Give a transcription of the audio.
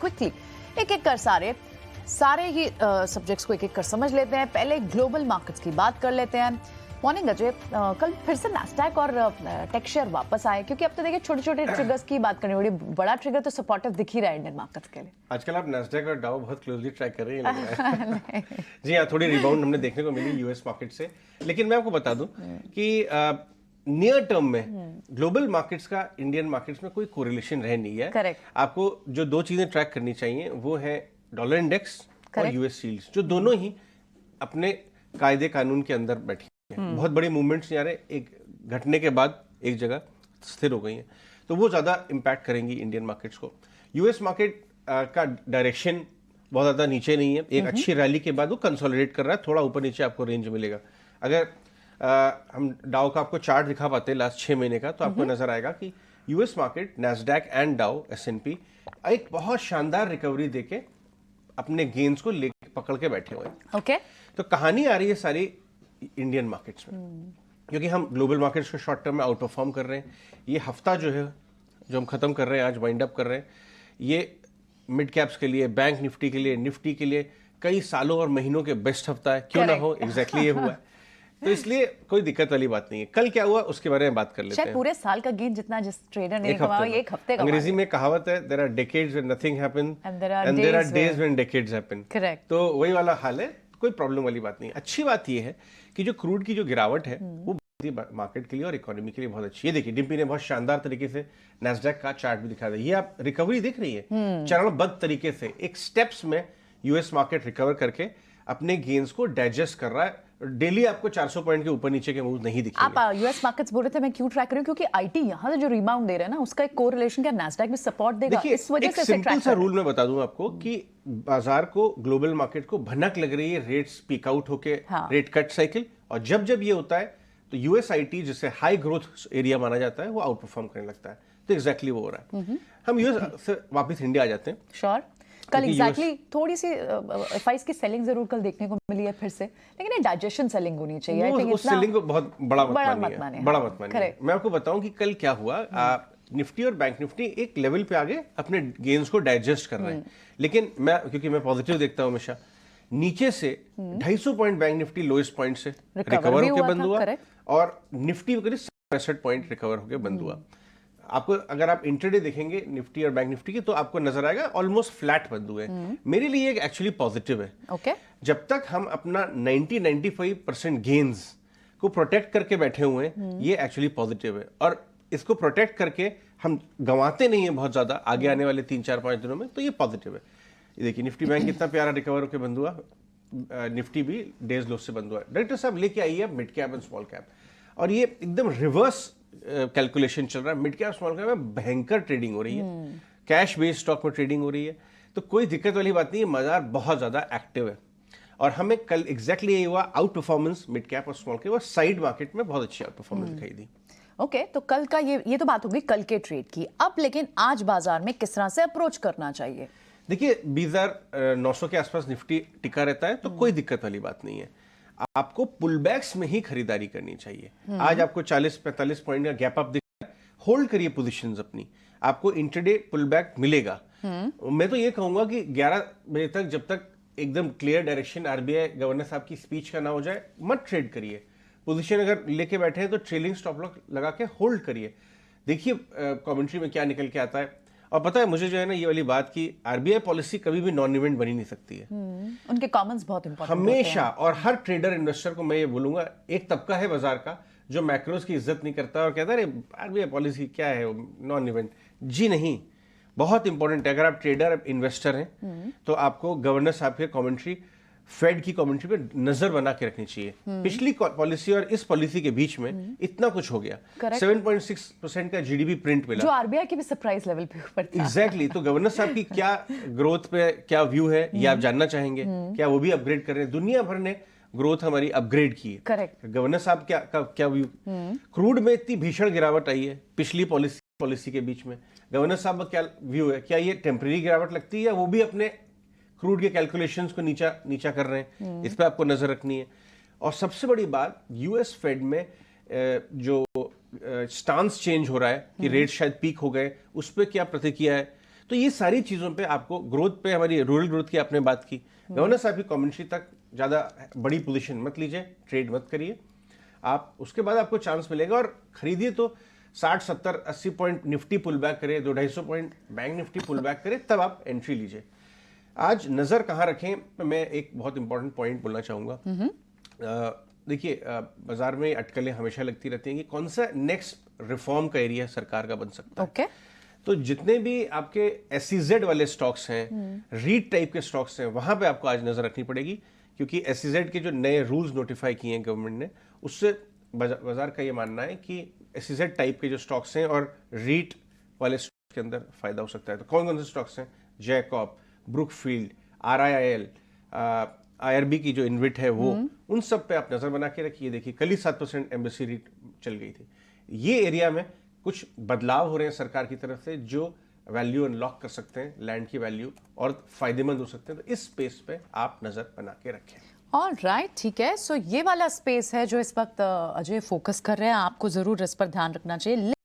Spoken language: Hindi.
क्विकली एक एक कर सारे ही सब्जेक्ट्स को एक एक कर समझ लेते हैं। पहले ग्लोबल मार्केट्स की बात कर लेते हैं। मॉर्निंग अजय, कल फिर से नैस्डैक और टेक शेयर वापस आए, क्योंकि अब तो देखिए छोटे छोटे ट्रिगर्स की बात करनी पड़ी। बड़ा ट्रिगर तो सपोर्टिव दिख ही रहा है इंडियन मार्केट्स के लिए। आजकल आप नैस्डैक और डाउ बहुत क्लोजली ट्रैक कर रही हैं। जी हाँ, थोड़ी रिबाउंड हमने देखने को मिली यूएस मार्केट से, लेकिन मैं आपको बता दूं कि नियर टर्म में ग्लोबल मार्केट्स का इंडियन मार्केट्स में कोई कोरिलेशन रह नहीं है। करेक्ट। आपको जो दो चीजें ट्रैक करनी चाहिए वो है डॉलर इंडेक्स और यूएस सील्स, जो दोनों ही अपने कायदे कानून के अंदर बैठी हैं। बहुत बड़ी मूवमेंट्स नहीं आ रहे, एक घटने के बाद एक जगह स्थिर हो गई हैं, तो वो ज्यादा इंपैक्ट करेंगी इंडियन मार्केट्स को। यूएस मार्केट का डायरेक्शन बहुत ज्यादा नीचे नहीं है। एक अच्छी रैली के बाद वो कंसोलिडेट कर रहा है, थोड़ा ऊपर नीचे आपको रेंज मिलेगा। अगर हम डाउ का आपको चार्ट दिखा पाते हैं लास्ट 6 महीने का, तो आपको नजर आएगा कि यूएस मार्केट नैस्डैक एंड डाउ S&P एक बहुत शानदार रिकवरी देके अपने गेन्स को ले पकड़ के बैठे हुए हैं। ओके। तो कहानी आ रही है सारी इंडियन मार्केट्स में, क्योंकि हम ग्लोबल मार्केट्स को शॉर्ट टर्म में आउट परफॉर्म कर रहे हैं। ये हफ्ता जो है, जो हम खत्म कर रहे हैं, आज वाइंड अप कर रहे हैं, ये मिड कैप्स के लिए, बैंक निफ्टी के लिए, निफ्टी के लिए कई सालों और महीनों के बेस्ट हफ्ता है। क्यों ना हो, एग्जैक्टली ये हुआ है। तो इसलिए कोई दिक्कत वाली बात नहीं है। कल क्या हुआ उसके बारे में बात कर लेते हैं। पूरे साल का गेन जितना जिस ट्रेडर ने कमाया, एक हफ्ते का। अंग्रेजी में कहावत है, there are decades when nothing happen and there are days when decades happen. Correct. तो वही वाला हाल है, कोई प्रॉब्लम वाली बात नहीं है। अच्छी बात यह है कि जो क्रूड की जो गिरावट है वो मार्केट के लिए और इकोनॉमी के लिए बहुत अच्छी है। देखिए डिम्पी ने बहुत शानदार तरीके से नैस्डैक का चार्ट भी दिखा दिया। ये आप रिकवरी देख रही है चरणबद्ध तरीके से, एक स्टेप्स में यूएस मार्केट रिकवर करके अपने गेन्स को डाइजेस्ट कर रहा है। डेली आपको 400 पॉइंट के ऊपर नीचे के मूव नहीं दिखेंगे। आप यूएस मार्केट्स बोल रहे थे, मैं क्यों ट्रैक कर रही हूं, क्योंकि आईटी यहां से जो रिबाउंड दे रहा है ना, उसका एक कोरिलेशन क्या नैस्डैक में सपोर्ट देगा, इस वजह से सिंपल सा रूल मैं बता दूं आपको कि बाजार को, ग्लोबल मार्केट को भनक लग रही है रेट्स पीक आउट होके, रेट कट साइकिल, और जब जब ये होता है तो यूएस आईटी, जिसे हाई ग्रोथ एरिया माना जाता है, वो आउट परफॉर्म करने लगता है। तो एग्जैक्टली वो हो रहा है। हम यूएस से वापस इंडिया आ जाते हैं। श्योर। कल एग्जैक्टली थोड़ी सी एफआईएस की सेलिंग जरूर कल देखने को मिली है फिर से, लेकिन ये डाइजेशन सेलिंग होनी चाहिए। आई थिंक उस सेलिंग को बहुत बड़ा मत मानिए। मैं आपको बताऊं कि कल क्या हुआ। निफ्टी और बैंक निफ्टी एक लेवल पे आगे अपने गेन्स को डाइजेस्ट कर रहे हैं, लेकिन क्योंकि मैं पॉजिटिव देखता हूं हमेशा, नीचे से 250 point bank Nifty lowest point से रिकवर होकर बंद हुआ, और निफ्टी करीब 65 पॉइंट रिकवर होकर बंद हुआ। आपको अगर आप इंटरडे देखेंगे निफ्टी और बैंक निफ्टी की, तो आपको नजर आएगा ऑलमोस्ट फ्लैट बंद हुए। मेरे लिए एक्चुअली पॉजिटिव है। ओके। जब तक हम अपना 90-95% गेन्स को प्रोटेक्ट करके बैठे हुए हैं, ये एक्चुअली पॉजिटिव है, और इसको प्रोटेक्ट करके हम गंवाते नहीं है बहुत ज्यादा आगे आने वाले 3-4-5 दिनों में, तो ये पॉजिटिव है। देखिए निफ्टी बैंक कितना प्यारा रिकवर होकर बंद हुआ, निफ्टी भी डेज लो से बंद हुआ। डायरेक्टर साहब लेके आई है mid cap and small cap, और ये एकदम रिवर्स कैलकुलेशन चल रहा है। मिड कैप स्मॉल कैप में भयंकर ट्रेडिंग हो रही है, कैश बेस्ड स्टॉक में ट्रेडिंग हो रही है, तो कोई दिक्कत वाली बात नहीं है। बाजार बहुत ज्यादा एक्टिव है, और हमें कल एग्जैक्टली यही हुआ, आउट परफॉर्मेंस मिड कैप और स्मॉल कैप और साइड मार्केट में बहुत अच्छी आउट परफॉर्मेंस दिखाई दी। ओके, तो कल का ये तो बात होगी कल के ट्रेड की। अब लेकिन आज बाजार में किस तरह से अप्रोच करना चाहिए? देखिए 20,900 के आसपास निफ्टी टिका रहता है, तो कोई दिक्कत वाली बात नहीं है। आपको पुलबैक्स में ही खरीदारी करनी चाहिए। आज आपको 40-45 पॉइंट का गैप अप दिख रहा है, होल्ड करिए पोजीशंस अपनी, आपको इंटरडे पुलबैक मिलेगा। मैं तो ये कहूंगा कि 11 बजे तक, जब तक एकदम क्लियर डायरेक्शन आरबीआई गवर्नर साहब की स्पीच का ना हो जाए, मत ट्रेड करिए। पोजीशन अगर लेके बैठे हैं तो ट्रेलिंग स्टॉप लॉस लगा के होल्ड करिए। देखिए कमेंट्री में क्या निकल के आता है। और पता है मुझे जो है ना, ये वाली बात की आरबीआई पॉलिसी कभी भी नॉन इवेंट बनी नहीं सकती है। उनके कमेंट्स बहुत इंपॉर्टेंट हमेशा, और हर ट्रेडर इन्वेस्टर को मैं ये बोलूंगा, एक तबका है बाजार का जो मैक्रोस की इज्जत नहीं करता और कहता है आरबीआई पॉलिसी क्या है, नॉन इवेंट। जी नहीं, बहुत इंपॉर्टेंट है। अगर आप ट्रेडर इन्वेस्टर हैं तो आपको गवर्नर साहब के कमेंट्री, फेड की कमेंट्री पे नजर बना के रखनी चाहिए। पिछली पॉलिसी और इस पॉलिसी के बीच में इतना कुछ हो गया। 7.6% का जीडीपी प्रिंट मिला, जो आरबीआई की भी सरप्राइज लेवल पे ऊपर था। एग्जैक्टली। तो गवर्नर साहब की क्या ग्रोथ पे क्या व्यू है, ये आप जानना चाहेंगे। क्या वो भी अपग्रेड कर रहे हैं? दुनिया भर ने ग्रोथ हमारी अपग्रेड की है। करेक्ट। गवर्नर साहब क्या व्यू? क्रूड में इतनी भीषण गिरावट आई है पिछली पॉलिसी के बीच में, गवर्नर साहब का क्या व्यू है? क्या ये टेम्परेरी गिरावट लगती है, या वो भी अपने क्रूड के कैलकुलेशंस को नीचा कर रहे हैं? इस पे आपको नजर रखनी है। और सबसे बड़ी बात, यूएस फेड में जो स्टांस चेंज हो रहा है कि रेट शायद पीक हो गए, उस पर क्या प्रतिक्रिया है? तो ये सारी चीजों पे आपको ग्रोथ पे, हमारी रूरल ग्रोथ की आपने बात की, गवर्नर साहब की कमेंट्री तक ज्यादा बड़ी पोजीशन मत लीजिए, ट्रेड मत करिए आप, उसके बाद आपको चांस मिलेगा और खरीदिए तो 60 70 80 पॉइंट निफ्टी पुल बैक करे, 200-250 point bank Nifty pull back करे, तब आप एंट्री लीजिए। आज नजर कहाँ रखें, मैं एक बहुत इंपॉर्टेंट पॉइंट बोलना चाहूंगा। देखिए, बाजार में अटकलें हमेशा लगती रहती हैं कि कौन सा नेक्स्ट रिफॉर्म का एरिया सरकार का बन सकता है। ओके। तो जितने भी आपके SEZ वाले स्टॉक्स हैं, रीट टाइप के स्टॉक्स हैं, वहां पे आपको आज नजर रखनी पड़ेगी, क्योंकि SEZ के जो नए रूल्स नोटिफाई किए हैं गवर्नमेंट ने, उससे बाजार का ये मानना है कि SEZ टाइप के जो स्टॉक्स हैं और रीट वाले स्टॉक्स के अंदर फायदा हो सकता है। तो कौन कौन से स्टॉक्स हैं? जैकॉब, ब्रुकफील्ड, RIIL, IRB की जो इन्विट है वो, उन सब पे आप नजर बना के रखिए। देखिए कल ही 7% एम्बेसी रीट चल गई थी। ये एरिया में कुछ बदलाव हो रहे हैं सरकार की तरफ से जो वैल्यू अनलॉक कर सकते हैं, लैंड की वैल्यू, और फायदेमंद हो सकते हैं। तो इस स्पेस पे आप नजर बना के रखें। ऑलराइट, ठीक है। सो ये वाला स्पेस है जो इस वक्त अजय फोकस कर रहे हैं, आपको जरूर इस पर ध्यान रखना चाहिए।